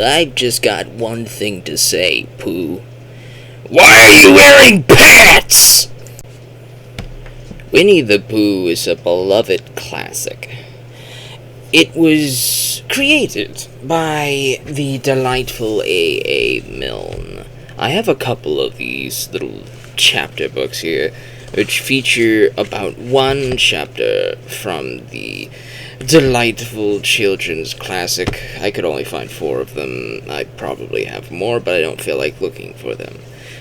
I've just got one thing to say, Pooh. Why are you wearing pants? Winnie the Pooh is a beloved classic. It was created by the delightful A.A. Milne. I have a couple of these little chapter books here, which feature about one chapter from the delightful children's classic. I could only find 4 of them. I probably have more, but I don't feel like looking for them.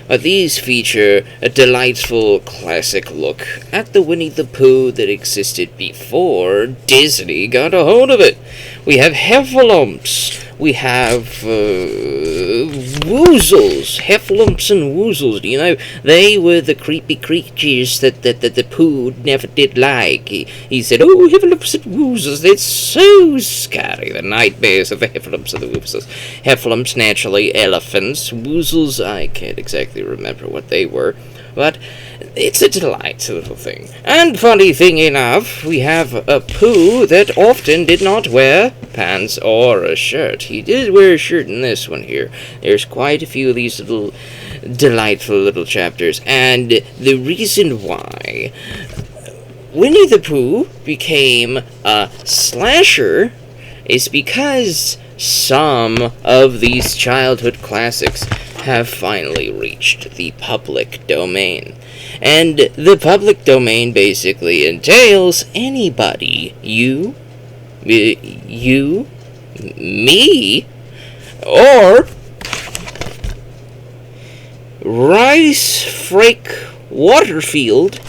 But these feature a delightful classic look at the Winnie the Pooh that existed before Disney got a hold of it. We have heffalumps. We have woozles. Heffalumps and woozles. You know, they were the creepy creatures that the Pooh never did like. He said, "Oh, heffalumps and woozles, it's so scary." The nightmares of the heffalumps and the woozles. Heffalumps, naturally, elephants. Woozles, I can't exactly remember what they were. But it's a delightful little thing. And funny thing enough, we have a Pooh that often did not wear pants or a shirt. He did wear a shirt in this one here. There's quite a few of these little delightful little chapters. And the reason why Winnie the Pooh became a slasher is because some of these childhood classics have finally reached the public domain. And the public domain basically entails anybody, you, me, or Rice Frake Waterfield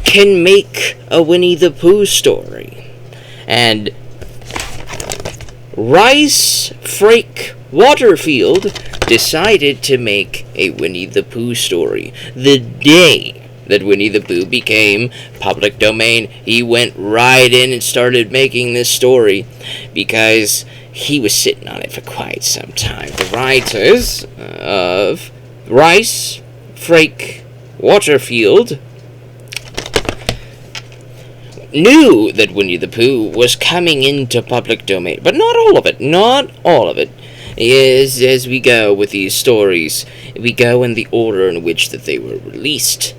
can make a Winnie the Pooh story. And Rice Frake Waterfield decided to make a Winnie the Pooh story. The day that Winnie the Pooh became public domain, he went right in and started making this story because he was sitting on it for quite some time. The writers of Rice Frake Waterfield knew that Winnie the Pooh was coming into public domain, but not all of it. As we go with these stories, we go in the order in which that they were released.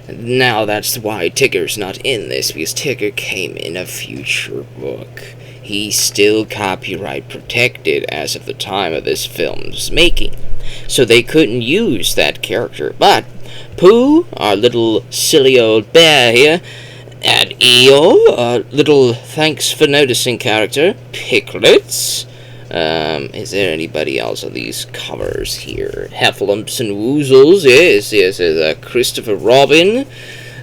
Now that's why Tigger's not in this, because Tigger came in a future book. He's still copyright protected as of the time of this film's making, so they couldn't use that character. But Pooh, our little silly old bear here, and Eeyore, our little thanks for noticing character, Piglets. Is there anybody else on these covers here? Heffalumps and Woozles, yes, Christopher Robin.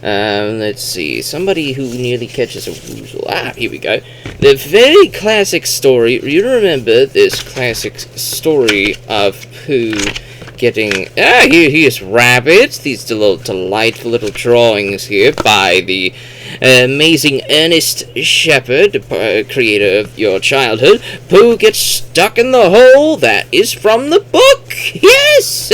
Let's see, somebody who nearly catches a woozle. Here we go. The very classic story, you remember this classic story of Pooh getting, here's rabbits, these little delightful little drawings here by the amazing Ernest Shepard, creator of your childhood. Pooh gets stuck in the hole. That is from the book. Yes!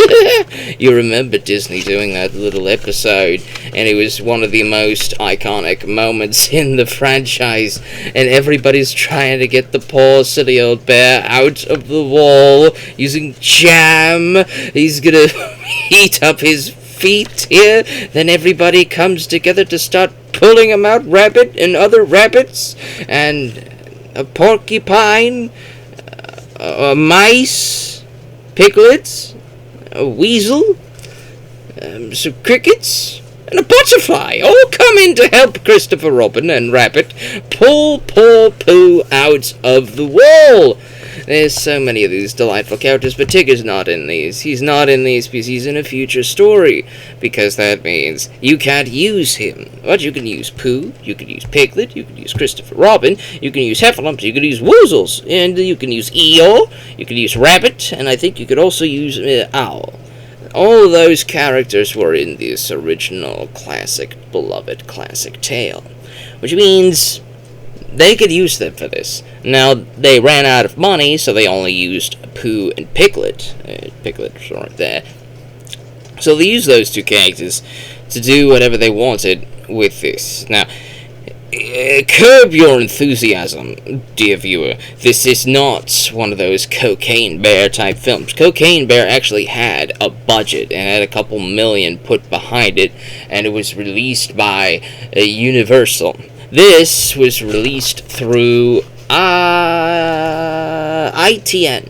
You remember Disney doing that little episode, and it was one of the most iconic moments in the franchise, and everybody's trying to get the poor silly old bear out of the wall using jam. He's gonna heat up his feet here, then everybody comes together to start pulling him out, rabbit and other rabbits, and a porcupine, a mice, piglets, a weasel, some crickets, and a butterfly all come in to help Christopher Robin and Rabbit pull poor Pooh out of the wall. There's so many of these delightful characters, but Tigger's not in these. He's not in these because he's in a future story, because that means you can't use him. But you can use Pooh, you can use Piglet, you can use Christopher Robin, you can use Heffalumps, you can use Woozles, and you can use Eeyore, you can use Rabbit, and I think you could also use Owl. All of those characters were in this original classic, beloved classic tale, which means they could use them for this. Now, they ran out of money, so they only used Pooh and Piglet. Piglets weren't there. So they used those two characters to do whatever they wanted with this. Now, Curb your enthusiasm, dear viewer. This is not one of those Cocaine Bear type films. Cocaine Bear actually had a budget and had a couple million put behind it, and it was released by Universal. This was released through ITN.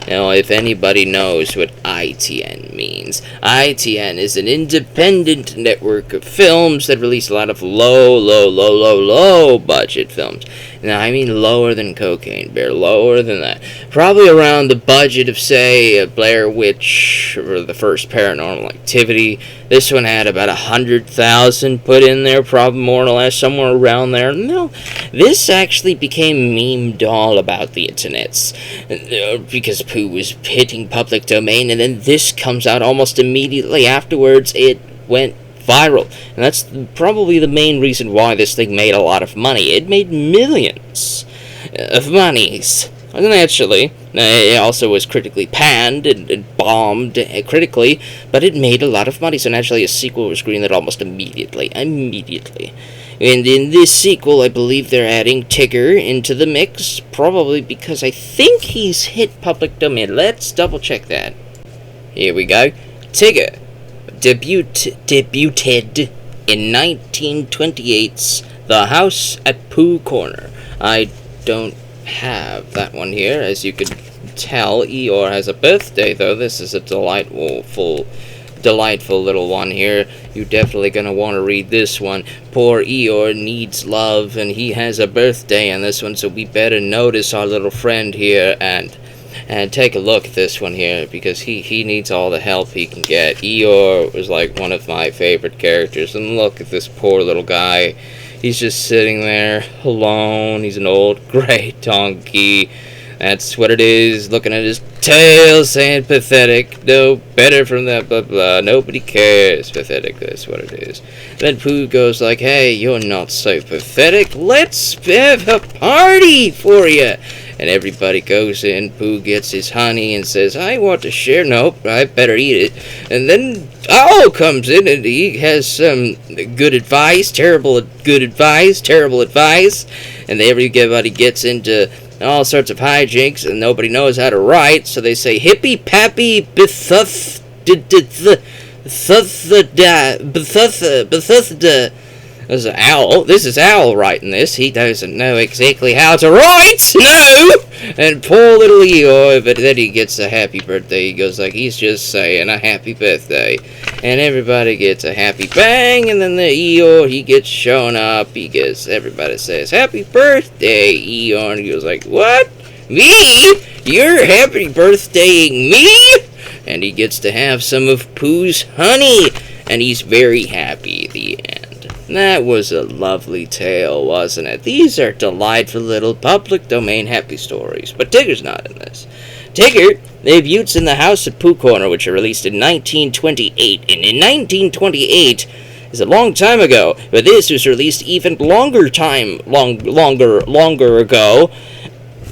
Now, if anybody knows what ITN means, ITN is an independent network of films that release a lot of low budget films. Now, I mean lower than Cocaine Bear, lower than that. Probably around the budget of, say, Blair Witch or the first Paranormal Activity. This one had about 100,000 put in there, probably more or less, somewhere around there. No, this actually became memed all about the internets because Pooh was hitting public domain, and then this comes out almost immediately afterwards. It went viral, and that's probably the main reason why this thing made a lot of money. It made millions of monies. And actually, it also was critically panned and bombed critically, but it made a lot of money. So naturally, a sequel was greenlit almost immediately. And in this sequel, I believe they're adding Tigger into the mix, probably because I think he's hit public domain. Let's double check that. Here we go. Tigger debuted in 1928's The House at Pooh Corner. I don't have that one here. As you can tell, Eeyore has a birthday, though. This is a delightful little one here. You're definitely gonna want to read this one. Poor Eeyore needs love, and he has a birthday in this one, so we better notice our little friend here and take a look at this one here, because he needs all the help he can get. Eeyore was like one of my favorite characters, and look at this poor little guy. He's just sitting there alone. He's an old gray donkey. That's what it is. Looking at his tail, saying pathetic. No better from that, blah blah. Nobody cares. Pathetic. That's what it is. Then Pooh goes like, "Hey, you're not so pathetic. Let's have a party for you." And everybody goes in. Pooh gets his honey and says, "I want to share." Nope, I better eat it. And then Owl comes in and he has some good advice, terrible advice. And everybody gets into all sorts of hijinks, and nobody knows how to write, so they say hippy pappy Bethesda. This is Owl writing this. He doesn't know exactly how to write. No! And poor little Eeyore, but then he gets a happy birthday. He goes like he's just saying a happy birthday. And everybody gets a happy bang, and then the Eeyore, he gets shown up. Everybody says, "Happy birthday, Eeyore." And he goes like, "What? Me? You're happy birthdaying me?" And he gets to have some of Pooh's honey. And he's very happy at the end. That was a lovely tale, wasn't it? These are delightful little public domain happy stories. But Tigger's not in this. Tigger debuts in The House at Pooh Corner, which was released in 1928. And in 1928 is a long time ago, but this was released even longer ago.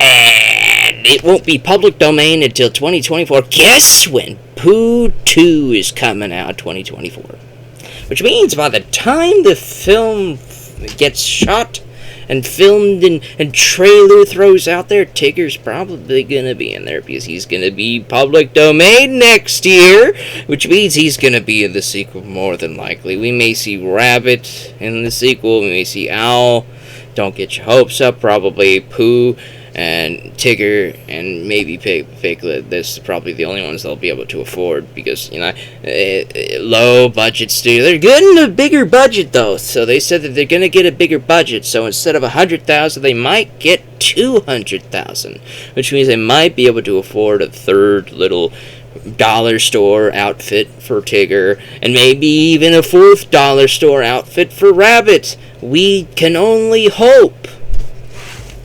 And it won't be public domain until 2024. Guess when? Pooh 2 is coming out 2024. Which means by the time the film gets shot and filmed and trailer throws out there, Tigger's probably going to be in there because he's going to be public domain next year, which means he's going to be in the sequel more than likely. We may see Rabbit in the sequel, we may see Owl. Don't get your hopes up, probably Pooh and Tigger and maybe Piglet. This is probably the only ones they'll be able to afford because, low budget studio. They're getting a bigger budget though, so they said that they're going to get a bigger budget, so instead of 100,000 they might get 200,000, which means they might be able to afford a third little dollar store outfit for Tigger, and maybe even a fourth dollar store outfit for Rabbit. We can only hope.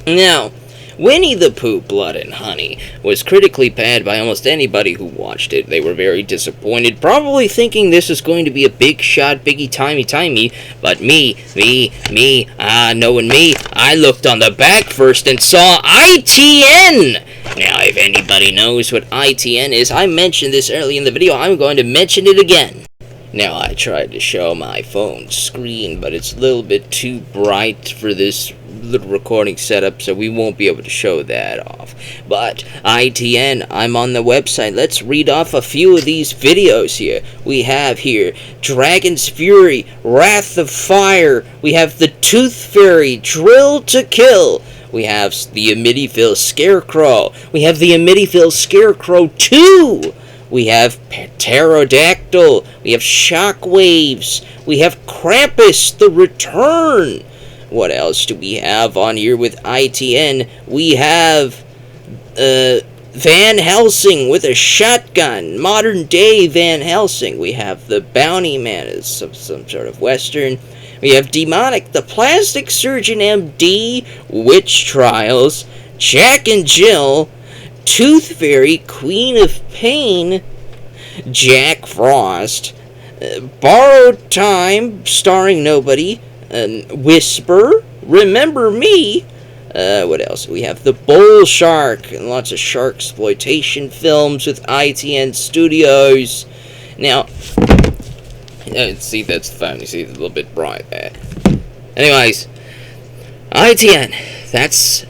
Now, Winnie the Pooh, Blood and Honey was critically panned by almost anybody who watched it. They were very disappointed, probably thinking this was going to be a big shot, biggie timey, but knowing me, I looked on the back first and saw ITN! Now, if anybody knows what ITN is, I mentioned this early in the video, I'm going to mention it again. Now, I tried to show my phone screen, but it's a little bit too bright for this little recording setup, so we won't be able to show that off. But ITN, I'm on the website. Let's read off a few of these videos here. We have here Dragon's Fury, Wrath of Fire. We have the Tooth Fairy, Drill to Kill. We have the Amityville Scarecrow. We have the Amityville Scarecrow 2. We have Pterodactyl. We have Shockwaves. We have Krampus, The Return. What else do we have on here with ITN? We have Van Helsing with a shotgun. Modern day Van Helsing. We have the Bounty Man as some sort of Western. We have Demonic, the Plastic Surgeon MD, Witch Trials, Jack and Jill, Tooth Fairy, Queen of Pain, Jack Frost, Borrowed Time, starring nobody, Whisper, Remember Me. What else? We have The Bull Shark, and lots of shark exploitation films with ITN Studios. Now, see, that's the phone. You see, it's a little bit bright there. Anyways, ITN, that's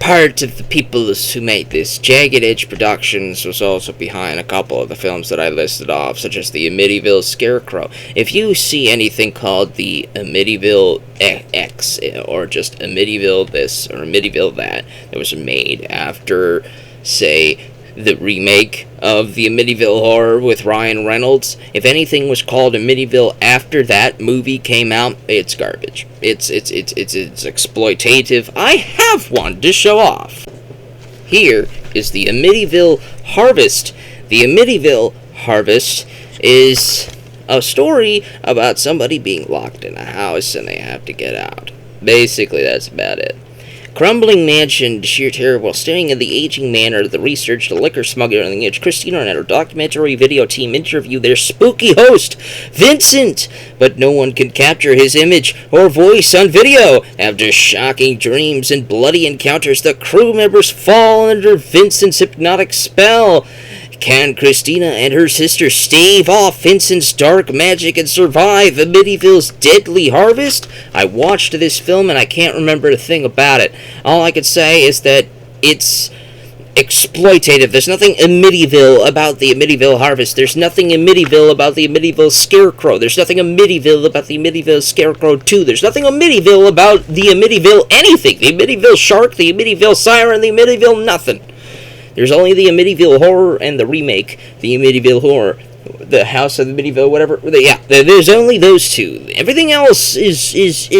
part of the people who made this. Jagged Edge Productions was also behind a couple of the films that I listed off, such as the Amityville Scarecrow. If you see anything called the Amityville X, or just Amityville this, or Amityville that was made after, say, the remake of the Amityville Horror with Ryan Reynolds, if anything was called Amityville after that movie came out, it's garbage. It's exploitative. I have one to show off. Here is the Amityville Harvest. The Amityville Harvest is a story about somebody being locked in a house and they have to get out. Basically, that's about it. Crumbling mansion to sheer terror while staring at the aging man or the research, the liquor smuggler on the edge. Christina and her documentary video team interview their spooky host, Vincent, but no one can capture his image or voice on video. After shocking dreams and bloody encounters, the crew members fall under Vincent's hypnotic spell. Can Christina and her sister stave off Vincent's dark magic and survive Amityville's deadly harvest? I watched this film and I can't remember a thing about it. All I could say is that it's exploitative. There's nothing Amityville about the Amityville harvest. There's nothing Amityville about the Amityville Scarecrow. There's nothing Amityville about the Amityville Scarecrow 2. There's nothing Amityville about the Amityville anything. The Amityville Shark, the Amityville Siren, the Amityville nothing. There's only the Amityville Horror and the remake, the Amityville Horror, the House of the Amityville, whatever. Yeah, there's only those two. Everything else is just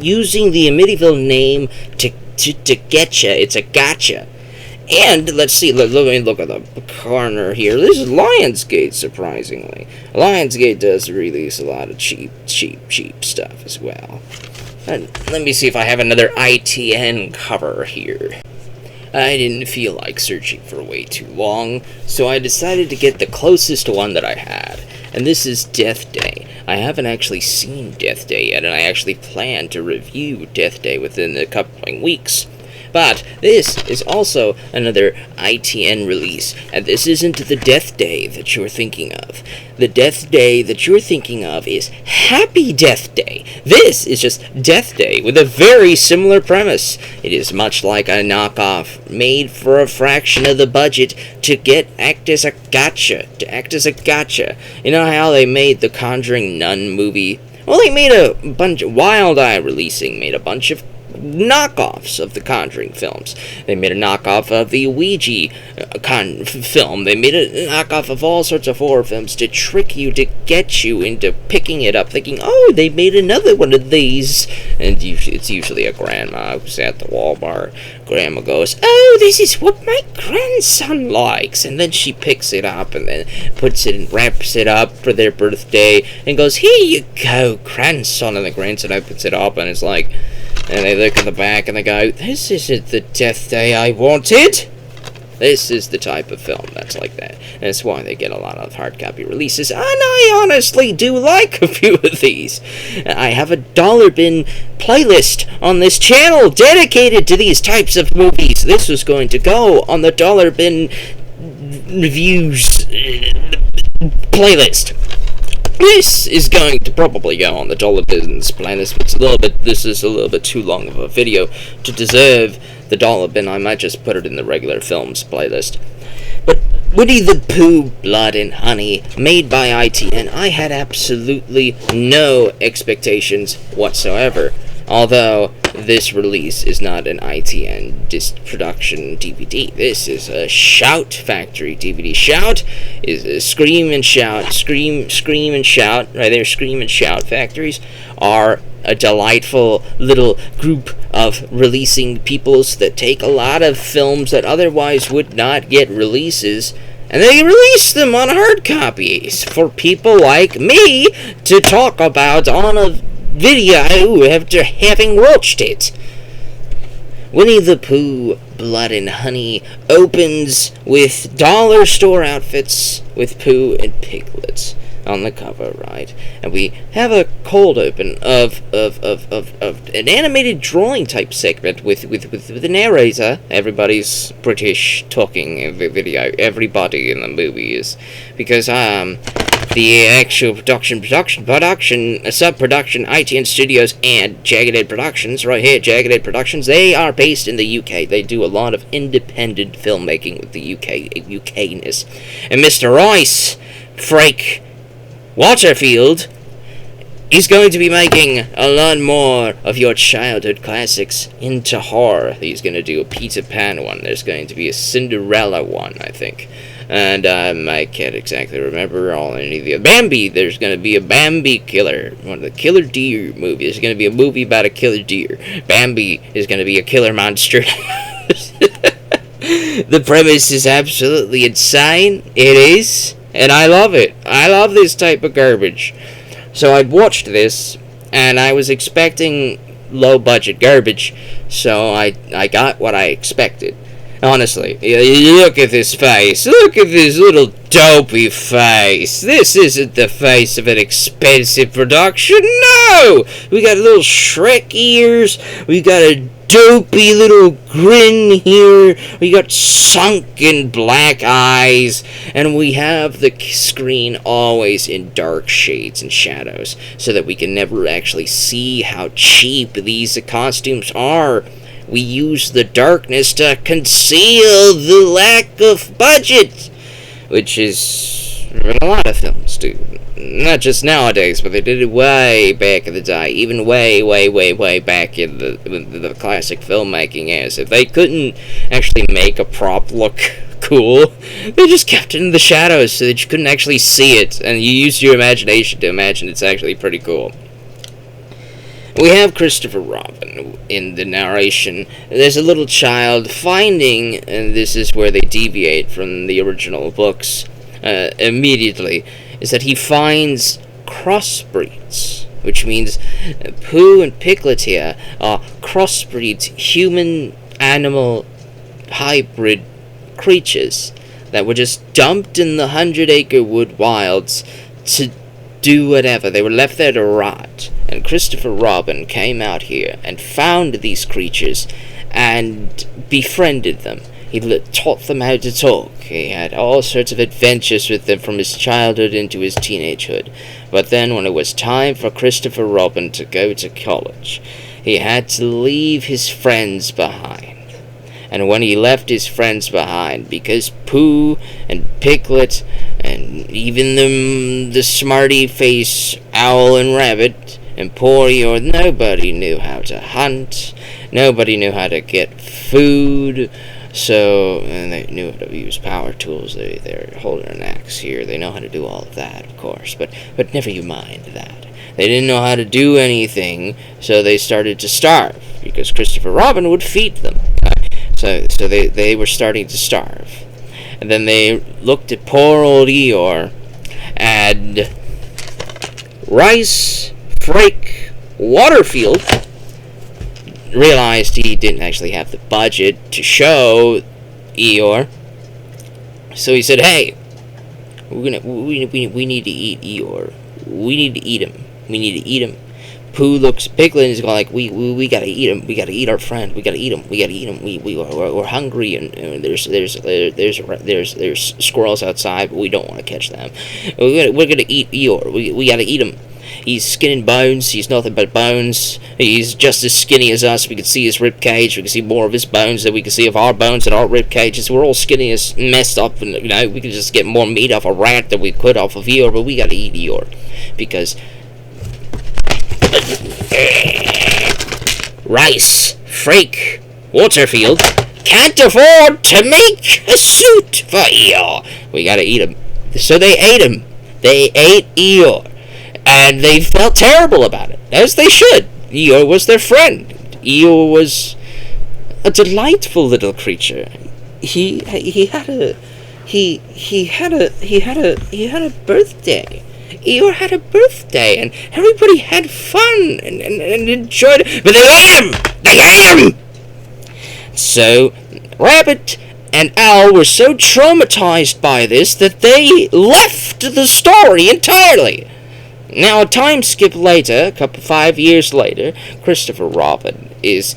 using the Amityville name to get you. It's a gotcha. And let's see. Let me look at the corner here. This is Lionsgate, surprisingly. Lionsgate does release a lot of cheap stuff as well. And let me see if I have another ITN cover here. I didn't feel like searching for way too long, so I decided to get the closest one that I had, and this is Death Day. I haven't actually seen Death Day yet, and I actually plan to review Death Day within the coming weeks. But this is also another ITN release, and this isn't the Death Day that you're thinking of. The Death Day that you're thinking of is Happy Death Day. This is just Death Day with a very similar premise. It is much like a knockoff made for a fraction of the budget to act as a gotcha. You know how they made the Conjuring Nun movie? Well, they made a bunch of Wild Eye Releasing, made a bunch of knockoffs of the Conjuring films. They made a knockoff of the Ouija film. They made a knockoff of all sorts of horror films to trick you, to get you into picking it up, thinking, oh, they made another one of these. And it's usually a grandma who's at the Walmart. Grandma goes, oh, this is what my grandson likes. And then she picks it up and then puts it and wraps it up for their birthday and goes, here you go, grandson. And the grandson opens it up and it's like, and they look at the back and they go, this isn't the Death Day I wanted. This is the type of film that's like that. And that's why they get a lot of hard copy releases. And I honestly do like a few of these. I have a dollar bin playlist on this channel dedicated to these types of movies. This was going to go on the dollar bin reviews playlist. This is going to probably go on the Dollar-Bins playlist. This is a little bit too long of a video to deserve the Dollar-Bin. I might just put it in the regular films playlist. But Winnie the Pooh, Blood and Honey, made by ITN, I had absolutely no expectations whatsoever. Although this release is not an ITN disc production DVD. This is a Shout Factory DVD. Shout is a Scream and Shout. Scream and Shout. Right there, Scream and Shout Factories are a delightful little group of releasing peoples that take a lot of films that otherwise would not get releases, and they release them on hard copies for people like me to talk about on a video after having watched it. Winnie the Pooh, Blood and Honey opens with dollar store outfits with Pooh and Piglet on the cover, right? And we have a cold open of an animated drawing type segment with the narrator. Everybody's British talking in the video. Everybody in the movie is, because the actual production, sub-production, ITN Studios and Jagged Edge Productions, right here, Jagged Edge Productions, they are based in the UK. They do a lot of independent filmmaking with the UKness. And Mr. Royce Frake Waterfield is going to be making a lot more of your childhood classics into horror. He's going to do a Peter Pan one. There's going to be a Cinderella one, I think. And I can't exactly remember all any of the Bambi. There's going to be a Bambi killer, one of the Killer Deer movies. There's going to be a movie about a killer deer. Bambi is going to be a killer monster. The premise is absolutely insane. It is, and I love it. I love this type of garbage. So I'd watched this, and I was expecting low-budget garbage, so I got what I expected. Honestly, look at this face. Look at this little dopey face. This isn't the face of an expensive production. No! We got little Shrek ears. We got a dopey little grin here. We got sunken black eyes. And we have the screen always in dark shades and shadows, so that we can never actually see how cheap these costumes are. We use the darkness to conceal the lack of budget, which is what a lot of films do. Not just nowadays, but they did it way back in the day, even way back in the classic filmmaking years. If they couldn't actually make a prop look cool, they just kept it in the shadows so that you couldn't actually see it, and you used your imagination to imagine it's actually pretty cool. We have Christopher Robin in the narration. There's a little child finding, and this is where they deviate from the original books immediately, is that he finds crossbreeds, which means Pooh and Piglet here are crossbreeds, human-animal hybrid creatures that were just dumped in the 100-acre wood wilds to do whatever. They were left there to rot. And Christopher Robin came out here and found these creatures and befriended them. He taught them how to talk. He had all sorts of adventures with them from his childhood into his teenagehood. But then when it was time for Christopher Robin to go to college, he had to leave his friends behind. And when he left his friends behind, because Pooh and Piglet and even the smarty face owl and rabbit and poor Eeyore, nobody knew how to hunt, nobody knew how to get food, and they knew how to use power tools. They're holding an axe here. They know how to do all of that, of course, but never you mind that. They didn't know how to do anything, so they started to starve, because Christopher Robin would feed them. So they were starting to starve. And then they looked at poor old Eeyore, and Rice Frake Waterfield realized he didn't actually have the budget to show Eeyore. So he said, "Hey, we need to eat Eeyore. We need to eat him. We need to eat him. Pooh looks at Piglet and he's going like, we gotta eat him. We gotta eat our friend. We gotta eat him. We gotta eat him. We're hungry, and there's squirrels outside, but we don't want to catch them. We're gonna eat Eeyore. We gotta eat him. He's skin and bones. He's nothing but bones. He's just as skinny as us. We can see his rib cage. We can see more of his bones than we can see of our bones and our rib cages. We're all skinny as messed up, and we can just get more meat off a rat than we could off of Eeyore. But we gotta eat Eeyore because Rice, Freak, Waterfield can't afford to make a suit for Eeyore. We gotta eat him. So they ate him. They ate Eeyore. And they felt terrible about it, as they should. Eeyore was their friend. Eeyore was a delightful little creature. He had a birthday. Eeyore had a birthday, and everybody had fun and enjoyed it. But they ate him. They ate him. So Rabbit and Owl were so traumatized by this that they left the story entirely. Now, a time skip later, 5 years later, Christopher Robin is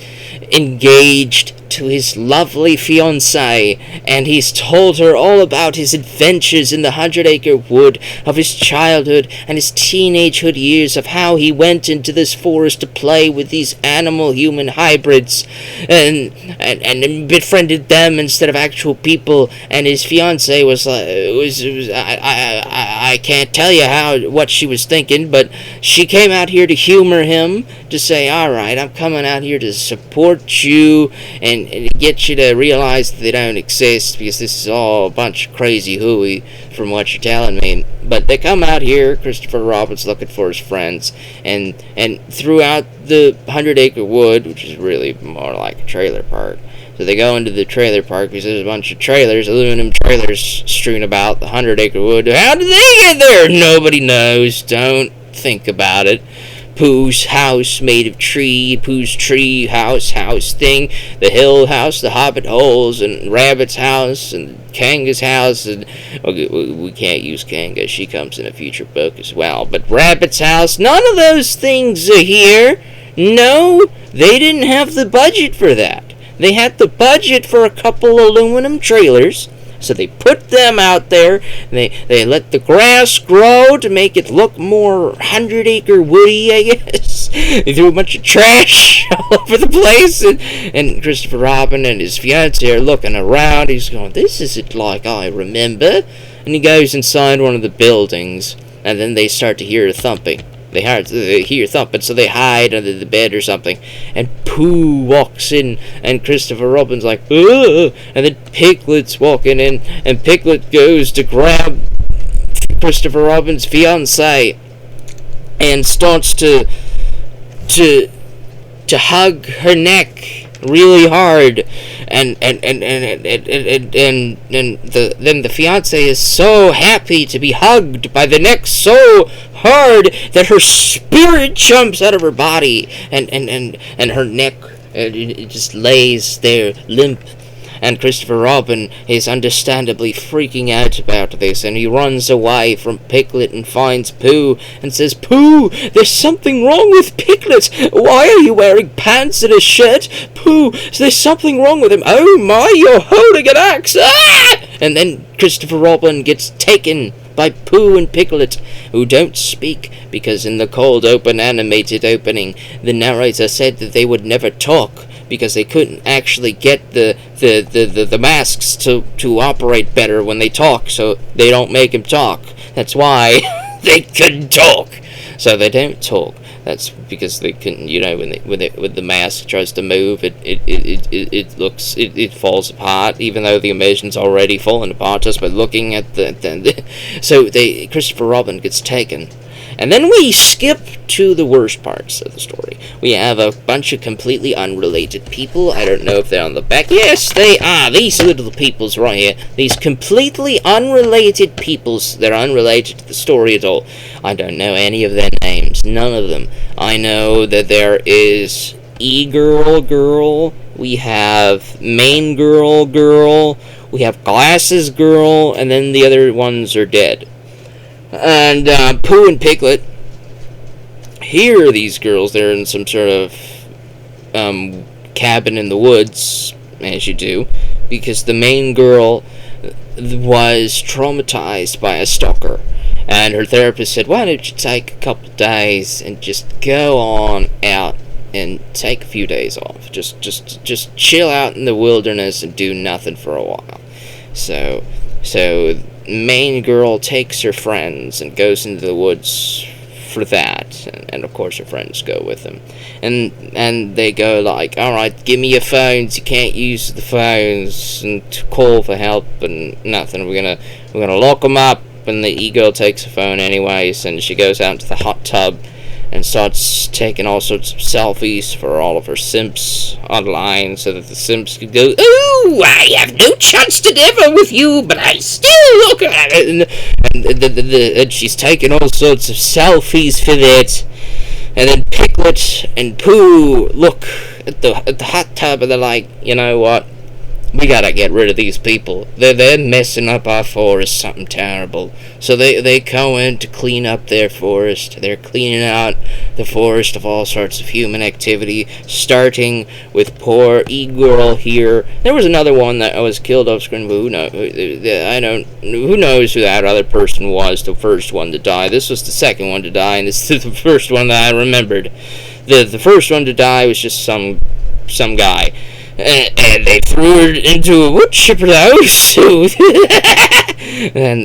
engaged to his lovely fiancée, and he's told her all about his adventures in the 100-acre wood, of his childhood and his teenagehood years, of how he went into this forest to play with these animal-human hybrids, and befriended them instead of actual people. And his fiancée was like, I can't tell you what she was thinking, but she came out here to humor him, to say, all right, I'm coming out here to support you and get you to realize that they don't exist, because this is all a bunch of crazy hooey from what you're telling me. But they come out here, Christopher Robin's looking for his friends, and throughout the 100-acre wood, which is really more like a trailer park. So they go into the trailer park because there's a bunch of trailers, aluminum trailers strewn about the 100-acre wood. How did they get there? Nobody knows. Don't think about it. Pooh's house made of tree, Pooh's tree house thing, the hill house, the hobbit holes, and Rabbit's house, and Kanga's house, and we can't use Kanga, she comes in a future book as well, but Rabbit's house, none of those things are here. No, they didn't have the budget for that. They had the budget for a couple aluminum trailers, so they put them out there, and they let the grass grow to make it look more 100-acre woody, I guess. They threw a bunch of trash all over the place, and Christopher Robin and his fiancée are looking around. He's going, this isn't like I remember. And he goes inside one of the buildings, and then they start to hear thumping. They hear thumping, so they hide under the bed or something. And Pooh walks in, and Christopher Robin's like, ugh! And then Piglet's walking in, and Piglet goes to grab Christopher Robin's fiancée and starts to hug her neck really hard, and then the fiancé is so happy to be hugged by the neck so hard that her spirit jumps out of her body, and her neck it just lays there limp. And Christopher Robin is understandably freaking out about this, and he runs away from Piglet and finds Pooh and says, Pooh, there's something wrong with Piglet. Why are you wearing pants and a shirt? Pooh, there's something wrong with him. Oh my, you're holding an axe. Ah! And then Christopher Robin gets taken by Pooh and Piglet, who don't speak, because in the cold open animated opening, the narrator said that they would never talk, because they couldn't actually get the masks to operate better when they talk, so they don't make them talk. That's why they couldn't talk. So they don't talk. That's because they couldn't, when the mask tries to move, it falls apart, even though the emotion's already fallen apart just by looking at so Christopher Robin gets taken. And then we skip to the worst parts of the story. We have a bunch of completely unrelated people. I don't know if they're on the back. Yes, they are. These little peoples right here. These completely unrelated peoples. They're unrelated to the story at all. I don't know any of their names. None of them. I know that there is girl. We have main girl. We have glasses girl. And then the other ones are dead. And Pooh and Piglet, hear these girls. They're in some sort of cabin in the woods, as you do, because the main girl was traumatized by a stalker. And her therapist said, why don't you take a couple of days and just go on out and take a few days off. Just chill out in the wilderness and do nothing for a while. So main girl takes her friends and goes into the woods for that, and of course her friends go with them, and they go like, all right, give me your phones, you can't use the phones and to call for help and nothing, we're gonna lock them up. And the e-girl takes a phone anyways, and she goes out into the hot tub and starts taking all sorts of selfies for all of her simps online, so that the simps can go, ooh, I have no chance to differ with you, but I still look at it. And she's taking all sorts of selfies for that. And then Piglet and Pooh look at the hot tub, and they're like, you know what? We gotta get rid of these people. They're messing up our forest, something terrible. So they go in to clean up their forest. They're cleaning out the forest of all sorts of human activity, starting with poor e-girl here. There was another one that was killed off screen, but who knows who that other person was, the first one to die. This was the second one to die, and this is the first one that I remembered. The first one to die was just some guy. And they threw her into a wood chipper house, and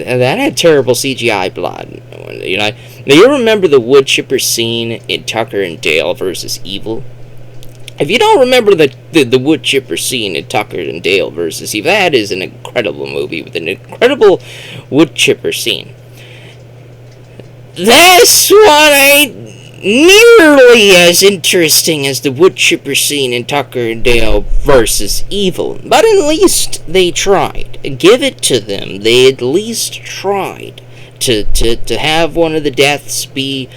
that had terrible CGI blood. You know, now you remember the wood chipper scene in Tucker and Dale versus Evil? If you don't remember the wood chipper scene in Tucker and Dale versus Evil, that is an incredible movie with an incredible wood chipper scene. This one ain't nearly as interesting as the wood chipper scene in Tucker and Dale versus Evil, but at least they tried. Give it to them. They at least tried to have one of the deaths be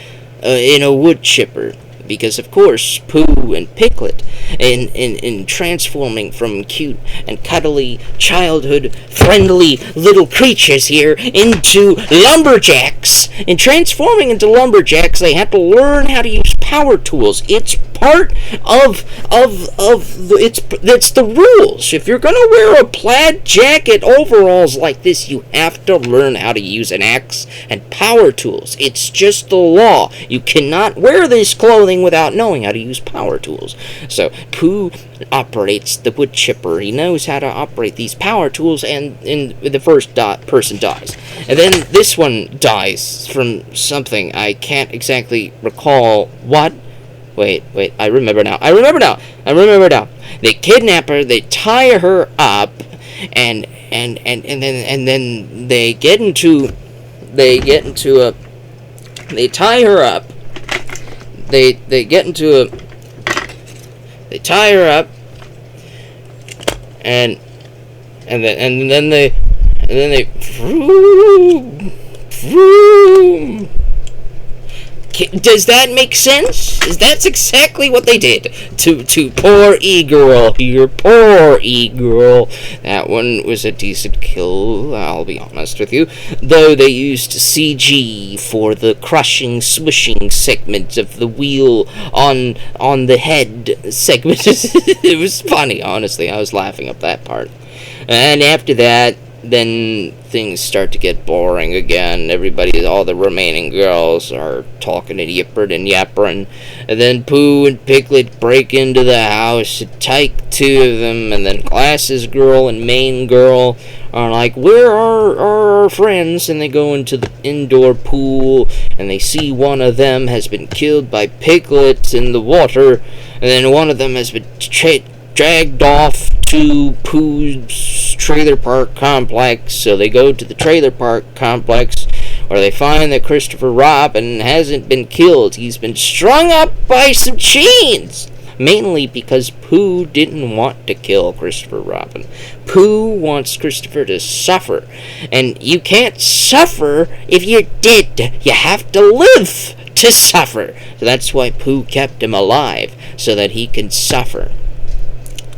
in a wood chipper. Because, of course, Pooh and Piglet, in transforming from cute and cuddly, childhood-friendly little creatures here into lumberjacks. In transforming into lumberjacks, they had to learn how to use power tools. It's part of it's the rules. If you're gonna wear a plaid jacket, overalls like this, you have to learn how to use an axe and power tools. It's just the law. You cannot wear this clothing without knowing how to use power tools. So Pooh operates the wood chipper. He knows how to operate these power tools, and the first person dies. And then this one dies from something. I can't exactly recall what. Wait, I remember now. They kidnap her, they tie her up, and then they tie her up. They tie her up, and then they vroom. Does that make sense? That's exactly what they did to poor e-girl here. Poor e-girl. That one was a decent kill, I'll be honest with you. Though they used CG for the crushing, swishing segment of the wheel on the head segment. It was funny, honestly. I was laughing at that part. And after that, then things start to get boring again. All the remaining girls are talking and yappering. And then Pooh and Piglet break into the house and take two of them. And then Glasses Girl and Main Girl are like, where are our friends? And they go into the indoor pool, and they see one of them has been killed by Piglet in the water. And then one of them has been dragged off to Pooh's trailer park complex. So they go to the trailer park complex, where they find that Christopher Robin hasn't been killed. He's been strung up by some chains. Mainly because Pooh didn't want to kill Christopher Robin. Pooh wants Christopher to suffer. And you can't suffer if you're dead. You have to live to suffer. So that's why Pooh kept him alive, so that he can suffer.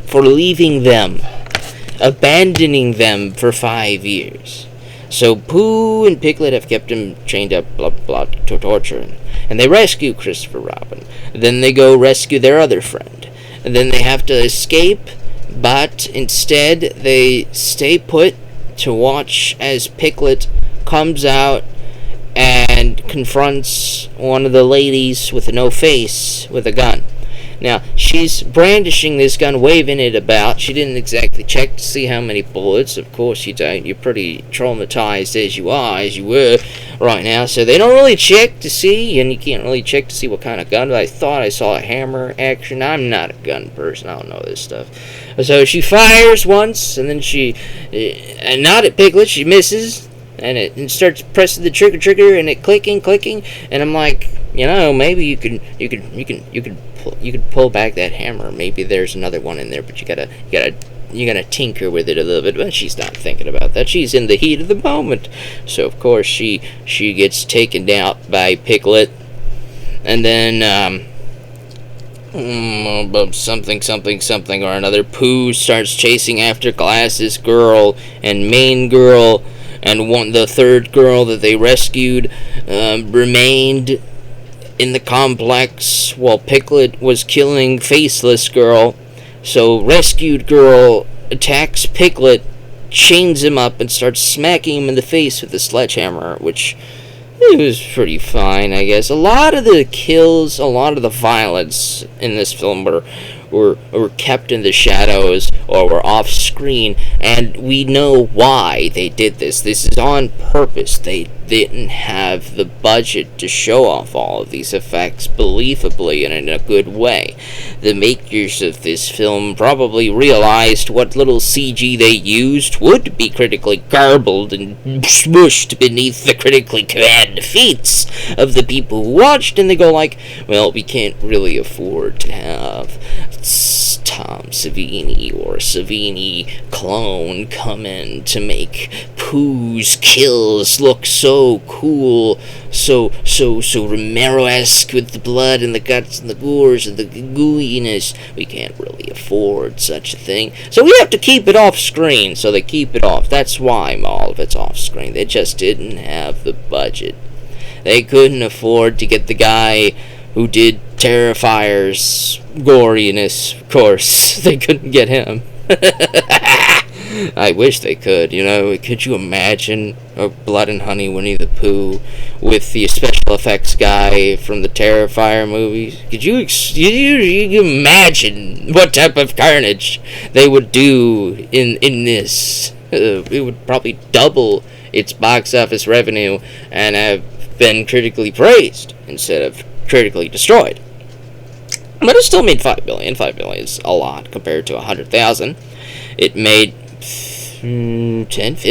For leaving them, abandoning them for 5 years. So Pooh and Piglet have kept him chained up, blah blah, to torture him. And they rescue Christopher Robin. Then they go rescue their other friend. And then they have to escape, but instead they stay put to watch as Piglet comes out and confronts one of the ladies with no face with a gun. Now, she's brandishing this gun, waving it about. She didn't exactly check to see how many bullets. Of course you don't. You're pretty traumatized as you were right now. So they don't really check to see, and you can't really check to see what kind of gun. But I thought I saw a hammer action. I'm not a gun person. I don't know this stuff. So she fires once, and then and not at Piglet. She misses, and it starts pressing the trigger, and it clicking, and I'm like, maybe you could pull back that hammer. Maybe there's another one in there, but you gotta tinker with it a little bit. But she's not thinking about that. She's in the heat of the moment. So of course she gets taken out by Piglet, and then something or another. Pooh starts chasing after Glasses Girl and Main Girl, and the third girl that they rescued remained in the complex while Piglet was killing Faceless Girl. So rescued girl attacks Piglet, chains him up, and starts smacking him in the face with a sledgehammer, which it was pretty fine, I guess. A lot of the kills, a lot of the violence in this film were kept in the shadows or were off screen, and we know why they did this. This is on purpose. They didn't have the budget to show off all of these effects believably and in a good way. The makers of this film probably realized what little CG they used would be critically garbled and smushed beneath the critically canned feats of the people who watched, and they go like, well, we can't really afford to have Tom Savini or Savini clone come in to make Pooh's kills look so cool, so Romero-esque with the blood and the guts and the gores and the gooiness. We can't really afford such a thing, so we have to keep it off screen. So they keep it off. That's why all of it's off screen. They just didn't have the budget. They couldn't afford to get the guy who did Terrifier's goriness. Of course, they couldn't get him. I wish they could, Could you imagine a Blood and Honey Winnie the Pooh with the special effects guy from the Terrifier movies? Could you imagine what type of carnage they would do in this? It would probably double its box office revenue and have been critically praised instead of critically destroyed. But it still made $5 billion. $5 billion is a lot compared to 100,000. It made 50 times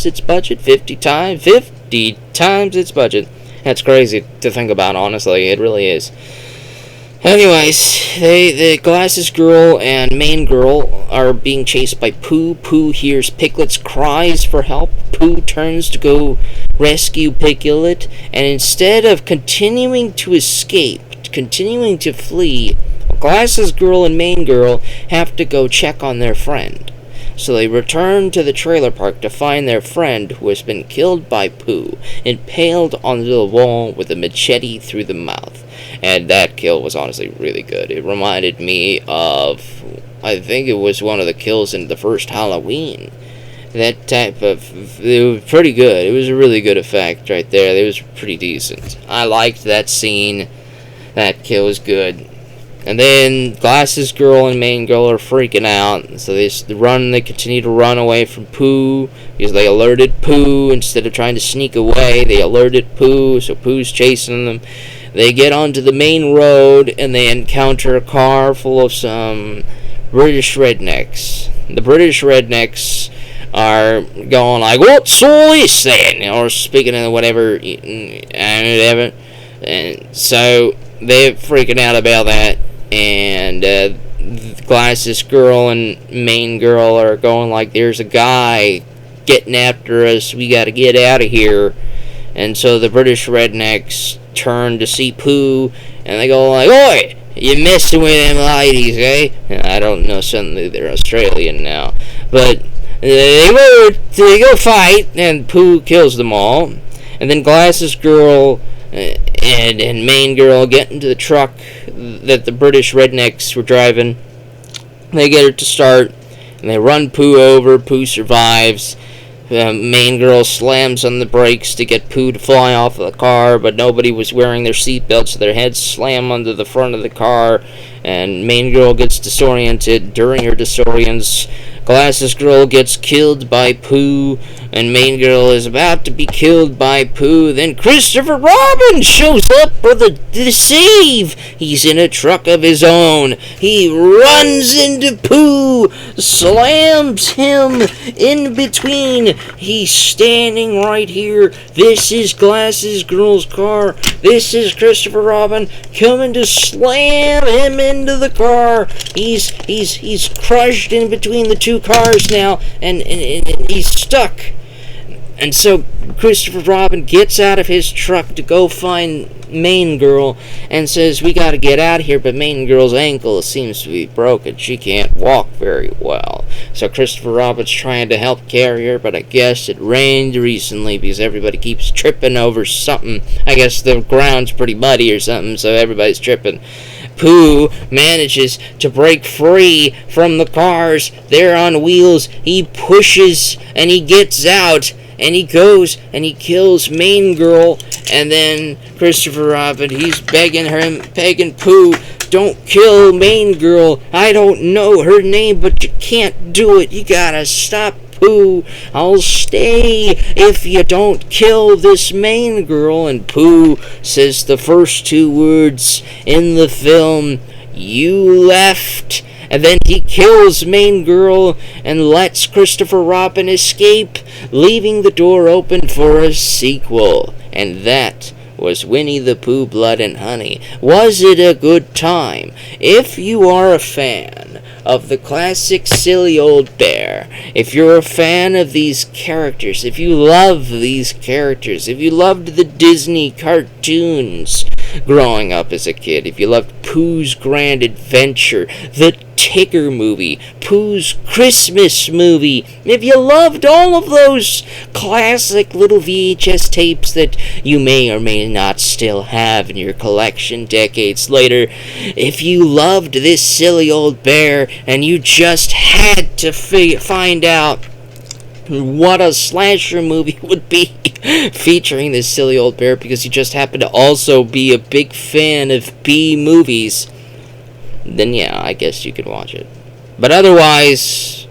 its budget. 50 times its budget. That's crazy to think about, honestly. It really is. Anyways, the Glasses Girl and Main Girl are being chased by Pooh. Pooh hears Piglet's cries for help. Pooh turns to go rescue Piglet, and instead of continuing to escape, continuing to flee, Glasses Girl and Main Girl have to go check on their friend. So they return to the trailer park to find their friend, who has been killed by Pooh, impaled onto the wall with a machete through the mouth. And that kill was honestly really good. It reminded me of, I think it was one of the kills in the first Halloween. That type of, it was pretty good. It was a really good effect right there. It was pretty decent. I liked that scene. That kill was good. And then Glasses Girl and Main Girl are freaking out. So they continue to run away from Pooh, because they alerted Pooh. Instead of trying to sneak away, they alerted Pooh, so Pooh's chasing them. They get onto the main road, and they encounter a car full of some British rednecks. The British rednecks are going like, "What's all this then?" Or speaking in whatever, and so they're freaking out about that. And Glasses Girl and Main Girl are going like, "There's a guy getting after us. We got to get out of here." And so the British rednecks turn to see Pooh, and they go like, "Oi, you messing with them ladies, eh?" And I don't know, suddenly they're Australian now. But They go fight, and Pooh kills them all. And then Glasses Girl and Main Girl get into the truck that the British rednecks were driving. They get it to start, and they run Pooh over. Pooh survives. Main Girl slams on the brakes to get Pooh to fly off of the car, but nobody was wearing their seatbelts, so their heads slam under the front of the car, and Main Girl gets disoriented. During her disorience, Glasses Girl gets killed by Pooh, and Main Girl is about to be killed by Pooh. Then Christopher Robin shows up for the save. He's in a truck of his own. He runs into Pooh, slams him in between. He's standing right here. This is Glasses Girl's car. This is Christopher Robin coming to slam him into the car. He's crushed in between the two cars now, and he's stuck. And so Christopher Robin gets out of his truck to go find Main Girl and says, "We gotta get out of here," but Main Girl's ankle seems to be broken. She can't walk very well. So Christopher Robin's trying to help carry her, but I guess it rained recently because everybody keeps tripping over something. I guess the ground's pretty muddy or something, so everybody's tripping. Pooh manages to break free from the cars. They're on wheels. He pushes and he gets out. And he goes and he kills Main Girl, and then Christopher Robin, he's begging Pooh, "Don't kill Main Girl. I don't know her name, but you can't do it. You gotta stop, Pooh. I'll stay if you don't kill this Main Girl." And Pooh says the first two words in the film, "You left." And then he kills Main Girl and lets Christopher Robin escape, leaving the door open for a sequel. And that was Winnie the Pooh, Blood and Honey. Was it a good time? If you are a fan of the classic silly old bear, if you're a fan of these characters, if you love these characters, if you loved the Disney cartoons growing up as a kid, if you loved Pooh's Grand Adventure, the Tigger movie, Pooh's Christmas movie, if you loved all of those classic little VHS tapes that you may or may not still have in your collection decades later, if you loved this silly old bear and you just had to find out what a slasher movie would be featuring this silly old bear because you just happen to also be a big fan of B movies, then yeah, I guess you could watch it. But otherwise,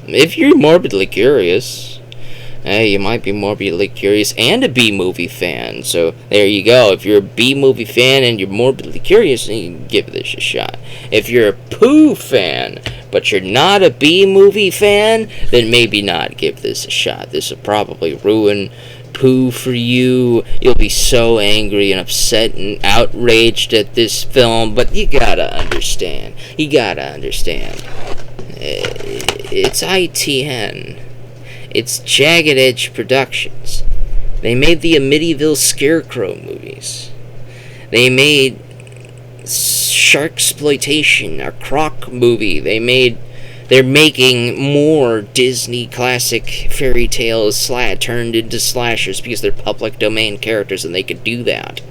if you're morbidly curious, you might be morbidly curious and a B-movie fan. So there you go. If you're a B-movie fan and you're morbidly curious, then you can give this a shot. If you're a Pooh fan, but you're not a B-movie fan, then maybe not give this a shot. This will probably ruin Pooh for you. You'll be so angry and upset and outraged at this film, but you gotta understand. It's ITN. It's Jagged Edge Productions. They made the Amityville Scarecrow movies. They made Sharksploitation, a Croc movie. They're making more Disney classic fairy tales turned into slashers because they're public domain characters and they could do that.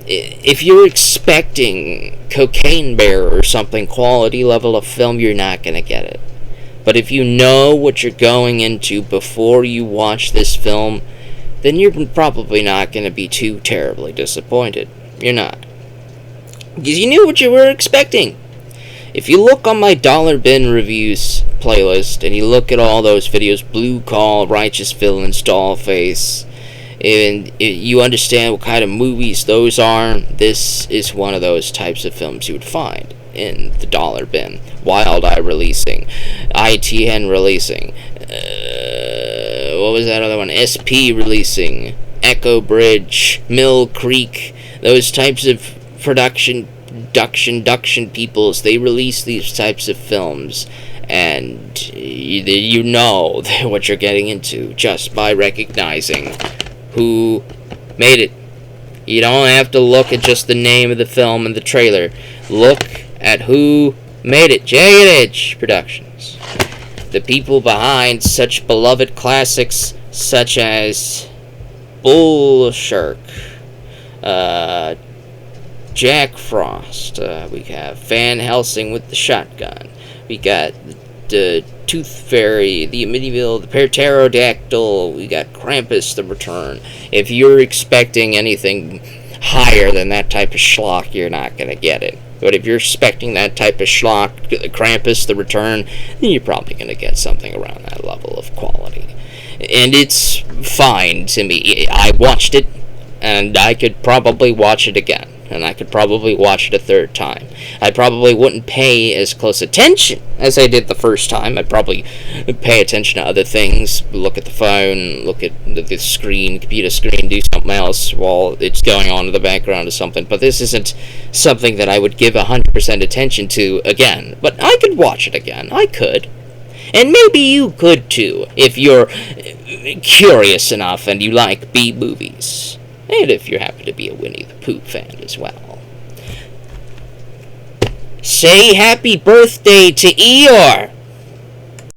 If you're expecting Cocaine Bear or something quality level of film, you're not going to get it. But if you know what you're going into before you watch this film, then you're probably not going to be too terribly disappointed. You're not. Because you knew what you were expecting. If you look on my Dollar Bin Reviews playlist, and you look at all those videos, Blue Call, Righteous Villains, Dollface, and you understand what kind of movies those are, this is one of those types of films you would find in the Dollar Bin. Wild Eye releasing, ITN releasing, what was that other one? SP releasing, Echo Bridge, Mill Creek, those types of production peoples, they release these types of films, and you know what you're getting into just by recognizing who made it. You don't have to look at just the name of the film and the trailer. Look at who made it. Jagged Edge Production. things. The people behind such beloved classics such as Bull Shark, Jack Frost, we have Van Helsing with the shotgun, we got the Tooth Fairy, the medieval, the Pterodactyl, we got Krampus the Return. If you're expecting anything higher than that type of schlock, you're not going to get it. But if you're expecting that type of schlock, Krampus the Return, then you're probably going to get something around that level of quality. And it's fine to me. I watched it, and I could probably watch it again. And I could probably watch it a third time. I probably wouldn't pay as close attention as I did the first time. I'd probably pay attention to other things, look at the phone, look at the screen, computer screen, do something else while it's going on in the background or something. But this isn't something that I would give 100% attention to again. But I could watch it again. I could. And maybe you could too, if you're curious enough and you like B-movies. And if you happen to be a Winnie the Pooh fan as well. Say happy birthday to Eeyore!